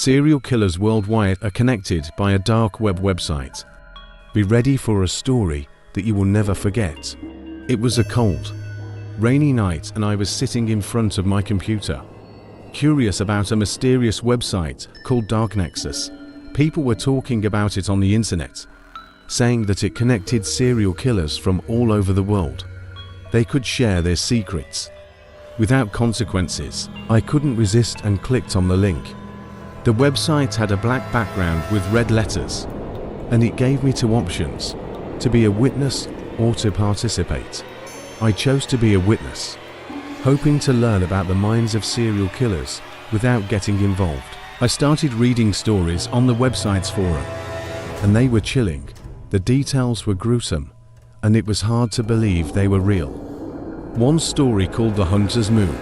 Serial killers worldwide are connected by a dark web website. Be ready for a story that you will never forget. It was a cold, rainy night and I was sitting in front of my computer, curious about a mysterious website called Dark Nexus. People were talking about it on the internet, saying that it connected serial killers from all over the world. They could share their secrets without consequences. I couldn't resist and clicked on the link. The website had a black background with red letters, and it gave me two options: to be a witness or to participate. I chose to be a witness, hoping to learn about the minds of serial killers without getting involved. I started reading stories on the website's forum, and they were chilling. The details were gruesome, and it was hard to believe they were real. One story, called The Hunter's Moon,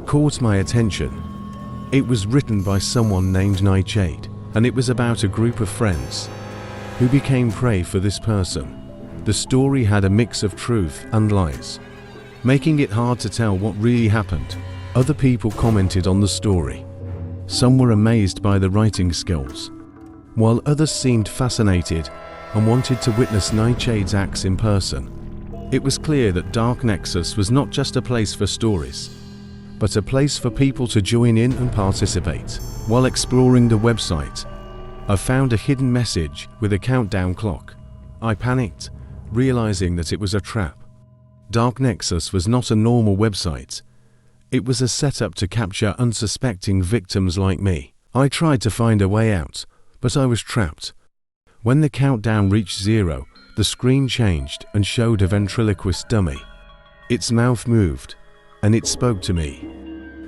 caught my attention. It was written by someone named Nightshade, and it was about a group of friends who became prey for this person. The story had a mix of truth and lies, making it hard to tell what really happened. Other people commented on the story. Some were amazed by the writing skills, while others seemed fascinated and wanted to witness Nightshade's acts in person. It was clear that Dark Nexus was not just a place for stories, but a place for people to join in and participate. While exploring the website, I found a hidden message with a countdown clock. I panicked, realizing that it was a trap. Dark Nexus was not a normal website. It was a setup to capture unsuspecting victims like me. I tried to find a way out, but I was trapped. When the countdown reached 0, the screen changed and showed a ventriloquist dummy. Its mouth moved, and it spoke to me,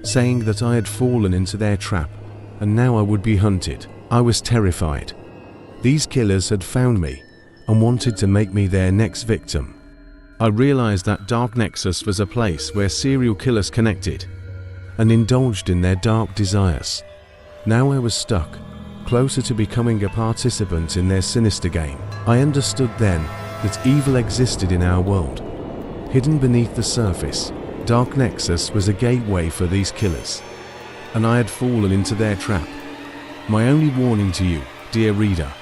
saying that I had fallen into their trap, and now I would be hunted. I was terrified. These killers had found me and wanted to make me their next victim. I realized that Dark Nexus was a place where serial killers connected and indulged in their dark desires. Now I was stuck, closer to becoming a participant in their sinister game. I understood then that evil existed in our world, hidden beneath the surface. Dark Nexus was a gateway for these killers, and I had fallen into their trap. My only warning to you, dear reader,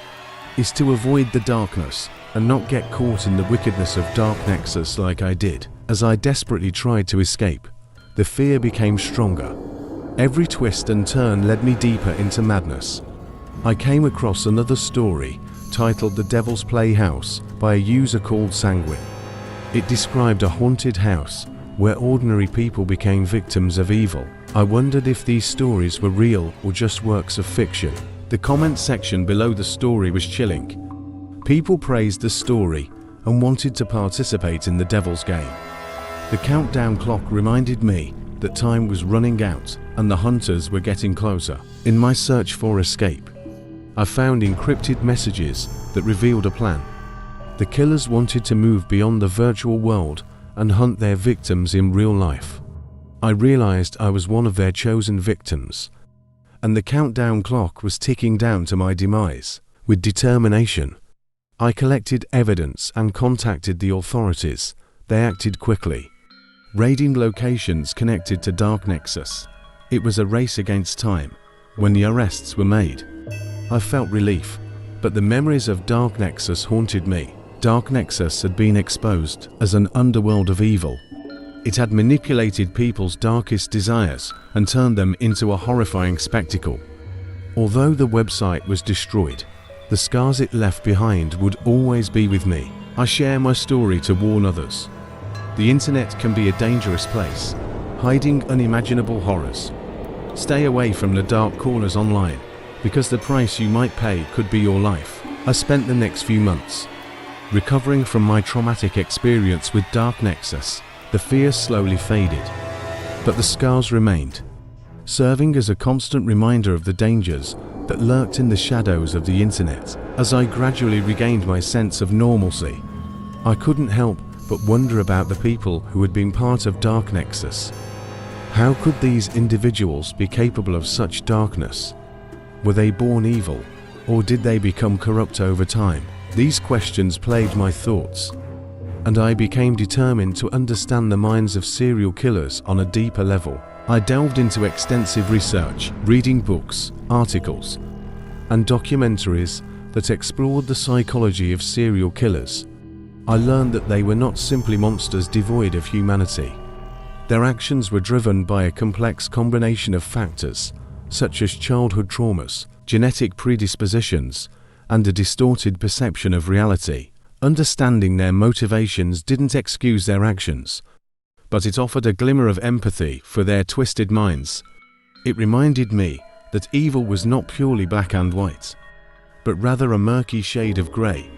is to avoid the darkness and not get caught in the wickedness of Dark Nexus like I did. As I desperately tried to escape, the fear became stronger. Every twist and turn led me deeper into madness. I came across another story titled The Devil's Playhouse by a user called Sanguine. It described a haunted house where ordinary people became victims of evil. I wondered if these stories were real or just works of fiction. The comment section below the story was chilling. People praised the story and wanted to participate in the devil's game. The countdown clock reminded me that time was running out and the hunters were getting closer. In my search for escape, I found encrypted messages that revealed a plan. The killers wanted to move beyond the virtual world and hunt their victims in real life. I realized I was one of their chosen victims, and the countdown clock was ticking down to my demise. With determination, I collected evidence and contacted the authorities. They acted quickly, raiding locations connected to Dark Nexus. It was a race against time. When the arrests were made, I felt relief, but the memories of Dark Nexus haunted me. Dark Nexus had been exposed as an underworld of evil. It had manipulated people's darkest desires and turned them into a horrifying spectacle. Although the website was destroyed, the scars it left behind would always be with me. I share my story to warn others. The internet can be a dangerous place, hiding unimaginable horrors. Stay away from the dark corners online, because the price you might pay could be your life. I spent the next few months recovering from my traumatic experience with Dark Nexus. The fear slowly faded, but the scars remained, serving as a constant reminder of the dangers that lurked in the shadows of the internet. As I gradually regained my sense of normalcy, I couldn't help but wonder about the people who had been part of Dark Nexus. How could these individuals be capable of such darkness? Were they born evil, or did they become corrupt over time? These questions plagued my thoughts, and I became determined to understand the minds of serial killers on a deeper level. I delved into extensive research, reading books, articles, and documentaries that explored the psychology of serial killers. I learned that they were not simply monsters devoid of humanity. Their actions were driven by a complex combination of factors, such as childhood traumas, genetic predispositions, and a distorted perception of reality. Understanding their motivations didn't excuse their actions, but it offered a glimmer of empathy for their twisted minds. It reminded me that evil was not purely black and white, but rather a murky shade of grey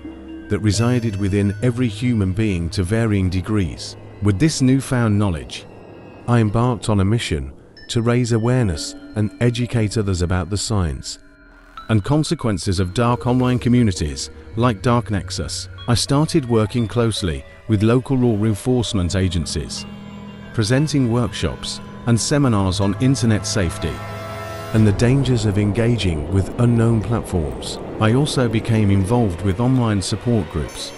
that resided within every human being to varying degrees. With this newfound knowledge, I embarked on a mission to raise awareness and educate others about the signs and consequences of dark online communities like Dark Nexus. I started working closely with local law enforcement agencies, presenting workshops and seminars on internet safety and the dangers of engaging with unknown platforms. I also became involved with online support groups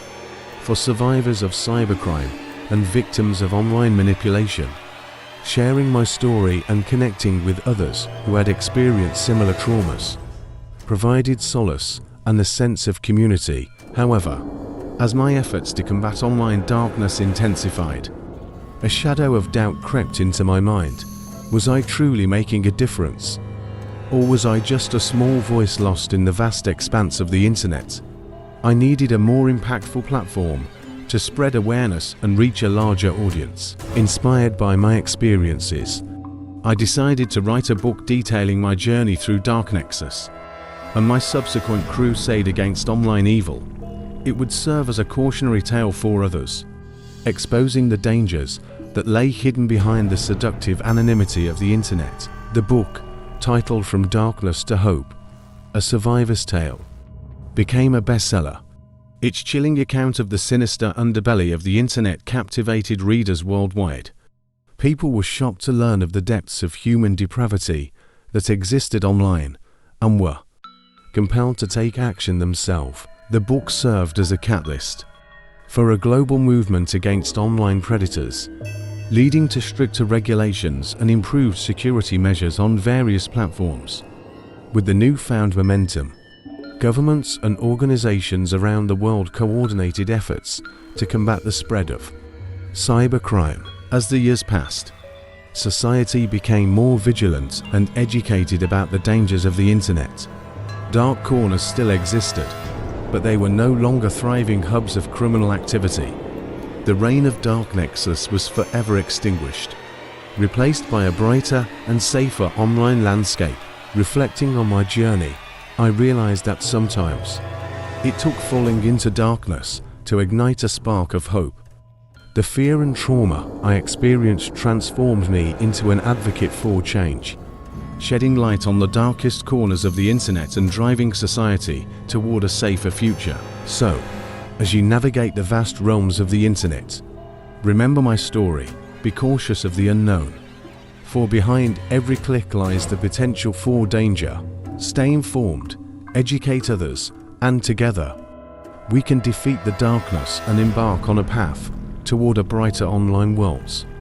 for survivors of cybercrime and victims of online manipulation, sharing my story and connecting with others who had experienced similar traumas provided solace and a sense of community. However, as my efforts to combat online darkness intensified, a shadow of doubt crept into my mind. Was I truly making a difference? Or was I just a small voice lost in the vast expanse of the internet? I needed a more impactful platform to spread awareness and reach a larger audience. Inspired by my experiences, I decided to write a book detailing my journey through Dark Nexus and my subsequent crusade against online evil. It would serve as a cautionary tale for others, exposing the dangers that lay hidden behind the seductive anonymity of the internet. The book, titled From Darkness to Hope, A Survivor's Tale, became a bestseller. Its chilling account of the sinister underbelly of the internet captivated readers worldwide. People were shocked to learn of the depths of human depravity that existed online and were compelled to take action themselves. The book served as a catalyst for a global movement against online predators, leading to stricter regulations and improved security measures on various platforms. With the newfound momentum, governments and organizations around the world coordinated efforts to combat the spread of cybercrime. As the years passed, society became more vigilant and educated about the dangers of the internet. Dark corners still existed, but they were no longer thriving hubs of criminal activity. The reign of Dark Nexus was forever extinguished, replaced by a brighter and safer online landscape. Reflecting on my journey, I realized that sometimes it took falling into darkness to ignite a spark of hope. The fear and trauma I experienced transformed me into an advocate for change, shedding light on the darkest corners of the internet and driving society toward a safer future. So, as you navigate the vast realms of the internet, remember my story. Be cautious of the unknown, for behind every click lies the potential for danger. Stay informed, educate others, and together, we can defeat the darkness and embark on a path toward a brighter online world.